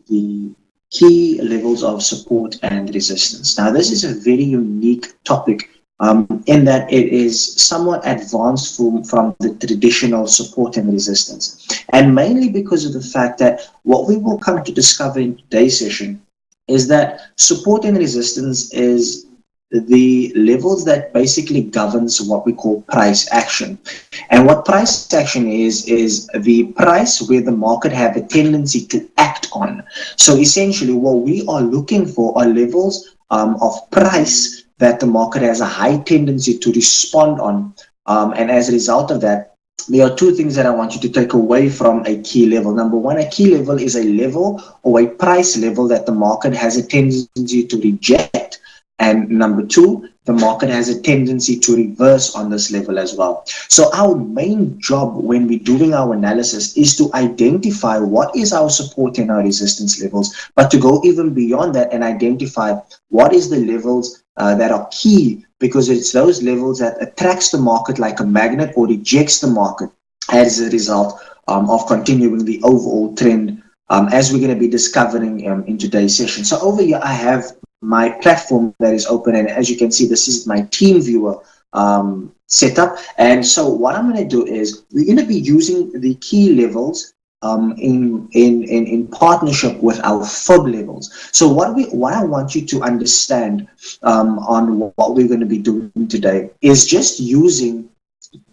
the key levels of support and resistance. Now, this is a very unique topic in that it is somewhat advanced from the traditional support and resistance. And mainly because of the fact that what we will come to discover in today's session is that support and resistance is the levels that basically governs what we call price action. And what price action is the price where the market have a tendency to act on. So essentially what we are looking for are levels of price that the market has a high tendency to respond on. And as a result of that, there are two things that I want you to take away from a key level. Number one, a key level is a level or a price level that the market has a tendency to reject. And number two, the market has a tendency to reverse on this level as well. So our main job when we're doing our analysis is to identify what is our support and our resistance levels, but to go even beyond that and identify what is the levels that are key, because it's those levels that attracts the market like a magnet or rejects the market as a result of continuing the overall trend, as we're going to be discovering in today's session. So over here, I have my platform that is open, and as you can see, this is my team viewer setup. And so what I'm going to do is we're going to be using the key levels in partnership with our FOB levels. So what I want you to understand on what we're going to be doing today is just using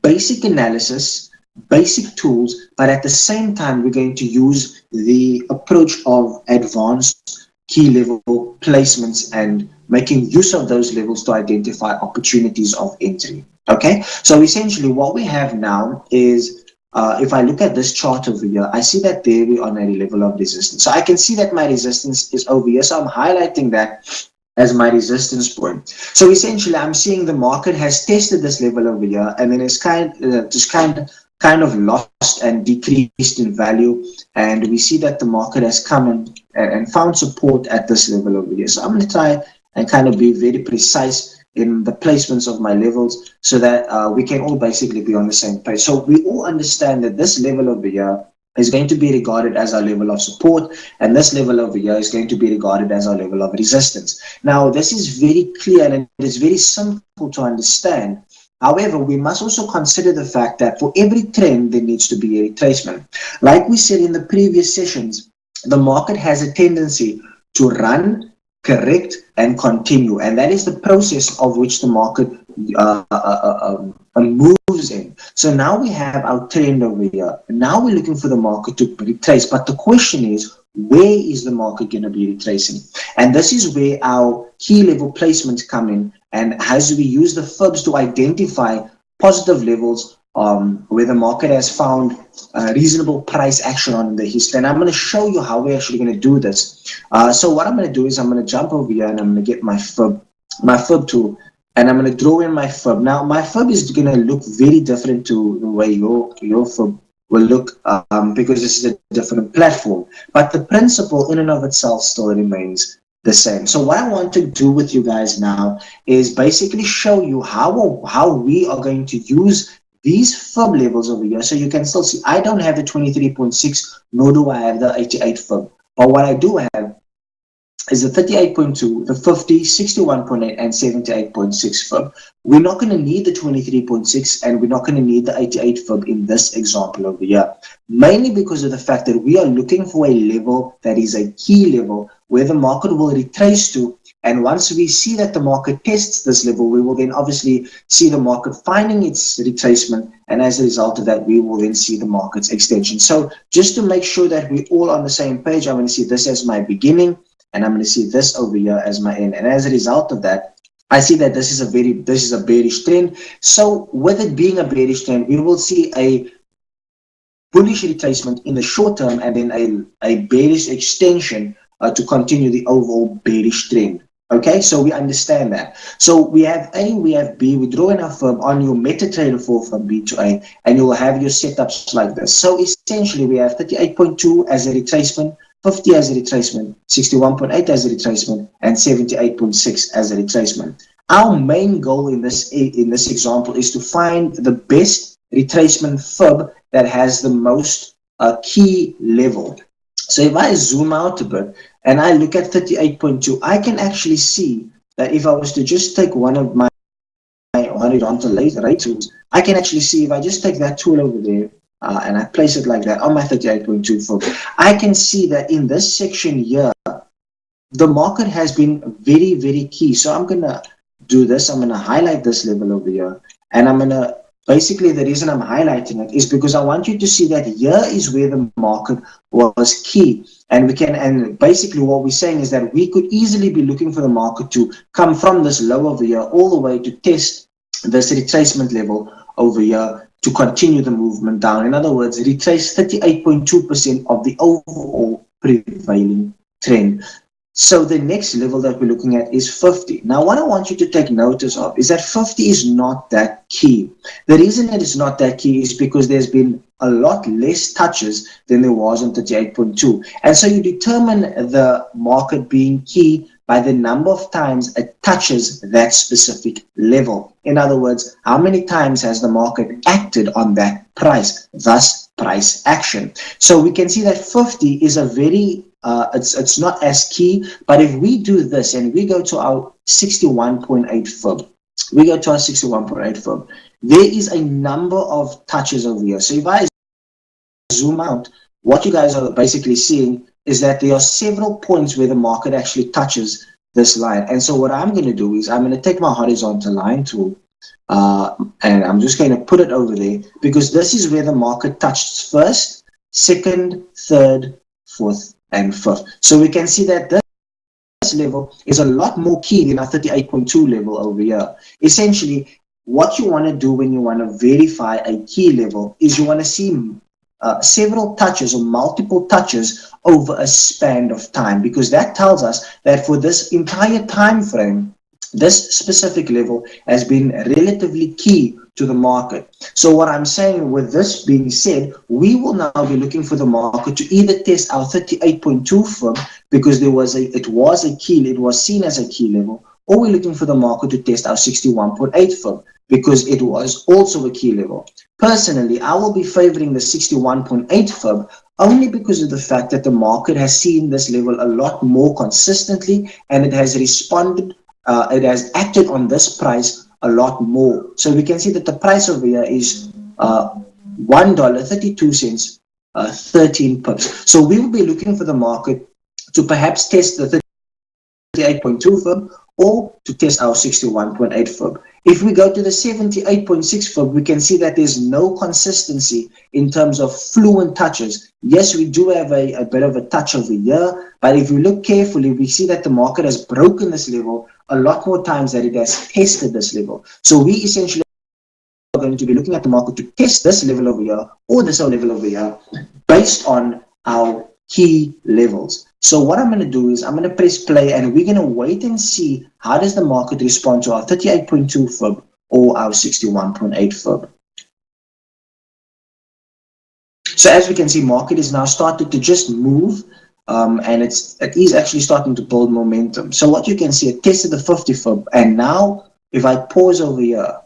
basic analysis, basic tools, but at the same time we're going to use the approach of advanced key level placements and making use of those levels to identify opportunities of entry. Okay, so essentially what we have now is if I look at this chart over here, I see that there we are on a level of resistance. So I can see that my resistance is over here. So I'm highlighting that as my resistance point. So essentially I'm seeing the market has tested this level over here, and then it's kind of lost and decreased in value, and we see that the market has come and found support at this level over here. So I'm going to try and kind of be very precise in the placements of my levels so that we can all basically be on the same page. So we all understand that this level over here is going to be regarded as our level of support, and this level over here is going to be regarded as our level of resistance. Now, this is very clear and it is very simple to understand. However, we must also consider the fact that for every trend, there needs to be a retracement. Like we said in the previous sessions, the market has a tendency to run, correct, and continue. And that is the process of which the market moves in. So now we have our trend over here. Now we're looking for the market to retrace. But the question is, where is the market going to be retracing? And this is where our key level placements come in. And as we use the FIBs to identify positive levels where the market has found reasonable price action on the history. And I'm going to show you how we're actually going to do this. So what I'm going to do is I'm going to jump over here and I'm going to get my FIB tool, and I'm going to draw in my FIB. Now, my FIB is going to look very different to the way your FIB will look because this is a different platform. But the principle in and of itself still remains the same. So what I want to do with you guys now is basically show you how we are going to use these FIB levels over here. So you can still see I don't have the 23.6, nor do I have the 88 FIB. But what I do have is the 38.2, the 50, 61.8, and 78.6 FIB. We're not going to need the 23.6 and we're not going to need the 88 FIB in this example over here, mainly because of the fact that we are looking for a level that is a key level where the market will retrace to. And once we see that the market tests this level, we will then obviously see the market finding its retracement. And as a result of that, we will then see the market's extension. So just to make sure that we're all on the same page, I'm going to see this as my beginning, and I'm going to see this over here as my end. And as a result of that, I see that this is a bearish trend. So with it being a bearish trend, we will see a bullish retracement in the short term and then a bearish extension to continue the overall bearish trend. Okay, so we understand that. So we have A, we have B, we draw in our FIB on your MetaTrader 4 from B to A, and you will have your setups like this. So essentially we have 38.2 as a retracement, 50 as a retracement, 61.8 as a retracement, and 78.6 as a retracement. Our main goal in this example is to find the best retracement FIB that has the most key level. So if I zoom out a bit and I look at 38.2, I can actually see that if I was to just take one of my horizontal rate tools, I can actually see if I just take that tool over there and I place it like that on my 38.2 foot, I can see that in this section here, the market has been very, very key. So I'm going to do this. I'm going to highlight this level over here. And I'm going to, basically the reason I'm highlighting it is because I want you to see that here is where the market was key. And we can, and basically what we're saying is that we could easily be looking for the market to come from this low over here all the way to test this retracement level over here to continue the movement down. In other words, retrace 38.2% of the overall prevailing trend. So the next level that we're looking at is 50. Now, what I want you to take notice of is that 50 is not that key. The reason it is not that key is because there's been a lot less touches than there was on 38.2. And so you determine the market being key by the number of times it touches that specific level. In other words, how many times has the market acted on that price, thus price action. So we can see that 50 is a very it's not as key, but if we do this and we go to our 61.8 fib, we go to our 61.8 fib, there is a number of touches over here. So if I zoom out, what you guys are basically seeing is that there are several points where the market actually touches this line. And so what I'm going to do is I'm going to take my horizontal line tool and I'm just going to put it over there because this is where the market touched first, second, third, fourth, and fifth. So we can see that this level is a lot more key than our 38.2 level over here. Essentially, what you want to do when you want to verify a key level is you want to see several touches or multiple touches over a span of time, because that tells us that for this entire time frame, this specific level has been relatively key to the market. So what I'm saying with this being said, we will now be looking for the market to either test our 38.2 fib because it was a key, it was seen as a key level, or we're looking for the market to test our 61.8 fib because it was also a key level. Personally, I will be favoring the 61.8 fib only because of the fact that the market has seen this level a lot more consistently and it has responded, it has acted on this price a lot more. So we can see that the price over here is $1.32, 13 pips. So we will be looking for the market to perhaps test the 38.2 fib or to test our 61.8 fib. If we go to the 78.6 fib, we can see that there's no consistency in terms of fluent touches. Yes, we do have a bit of a touch over here, but if we look carefully, we see that the market has broken this level a lot more times than it has tested this level. So we essentially are going to be looking at the market to test this level over here or this level over here based on our key levels. So what I'm going to do is I'm going to press play and we're going to wait and see how does the market respond to our 38.2 fib or our 61.8 fib. So as we can see, market is now started to just move and it is actually starting to build momentum. So what you can see, it tested the 50 fib, and now if I pause over here,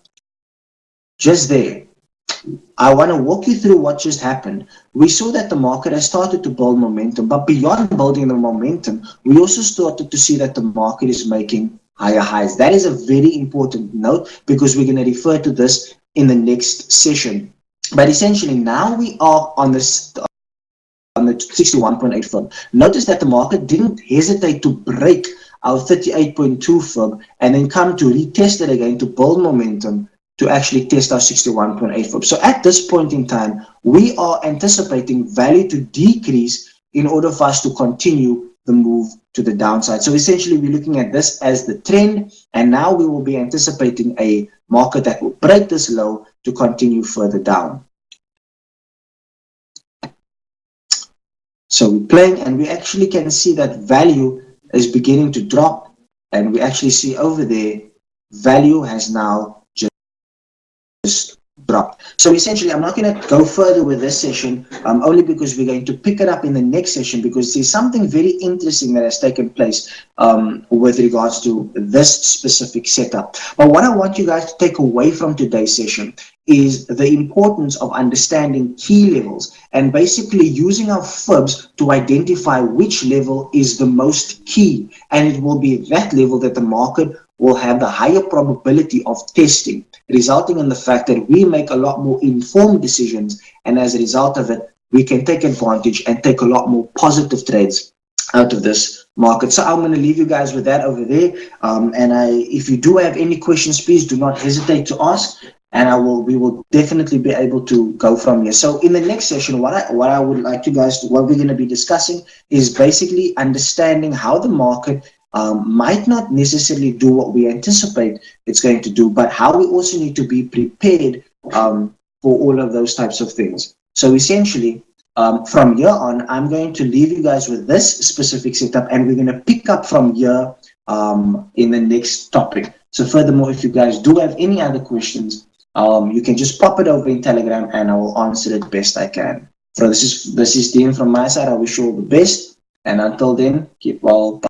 just there, I want to walk you through what just happened. We saw that the market has started to build momentum, but beyond building the momentum, we also started to see that the market is making higher highs. That is a very important note because we're going to refer to this in the next session. But essentially, now we are on this on the 61.8 fib. Notice that the market didn't hesitate to break our 38.2 fib and then come to retest it again to build momentum to actually test our 61.8 fib. So at this point in time, we are anticipating value to decrease in order for us to continue the move to the downside. So essentially, we're looking at this as the trend, and now we will be anticipating a market that will break this low to continue further down. So we're playing, and we actually can see that value is beginning to drop, and we actually see over there, value has now just dropped. So essentially, I'm not going to go further with this session, only because we're going to pick it up in the next session, because there's something very interesting that has taken place with regards to this specific setup. But what I want you guys to take away from today's session is the importance of understanding key levels and basically using our fibs to identify which level is the most key, and it will be that level that the market will have the higher probability of testing, resulting in the fact that we make a lot more informed decisions, and as a result of it, we can take advantage and take a lot more positive trades out of this market. So I'm going to leave you guys with that over there. If you do have any questions, please do not hesitate to ask, and we will definitely be able to go from here. So in the next session, what I would like you guys to, what we're going to be discussing is basically understanding how the market might not necessarily do what we anticipate it's going to do, but how we also need to be prepared for all of those types of things. So essentially, from here on, I'm going to leave you guys with this specific setup, and we're going to pick up from here in the next topic. So furthermore, if you guys do have any other questions, you can just pop it over in Telegram, and I will answer it best I can. So this is Dean from my side. I wish you all the best, and until then, keep well.